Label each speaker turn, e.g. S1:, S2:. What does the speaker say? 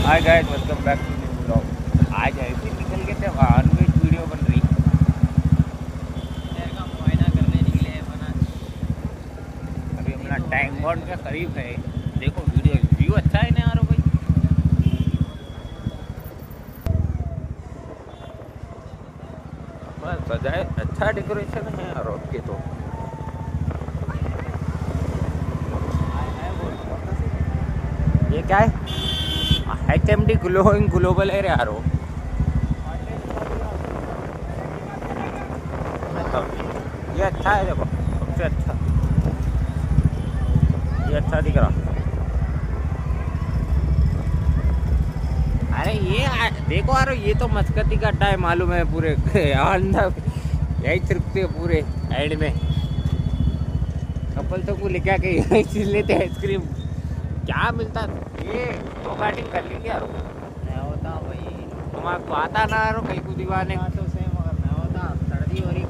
S1: Hi guys, welcome back to new blog. आज ऐसे निकल के थे वाहन में वीडियो बन रही।
S2: शहर का मुआयना करने निकले हैं बना।
S1: अभी अपना टैंक बॉन्ड के करीब है। देखो वीडियो व्यू अच्छा है ना यार भाई। बस सजाए अच्छा डेकोरेशन है यार रोड के तो। ये क्या है? HMD ग्लोइंग ग्लोबल एयर यार वो। ये अच्छा है, देखो सबसे अच्छा ये अच्छा दिख रहा। अरे ये देखो यार, ये तो मस्कती का अड्डा है मालूम है पूरे अंदर यही रुकते पूरे एंड में। कपल तो को लेके आके यही लेते आइसक्रीम। क्या मिलता ये दो काटिंग कर ली यार।
S2: नहीं होता भाई।
S1: तुम्हारा आता ना यार कहीं को दीवाने।
S2: तो सेम अगर नहीं होता सर्दी हो रही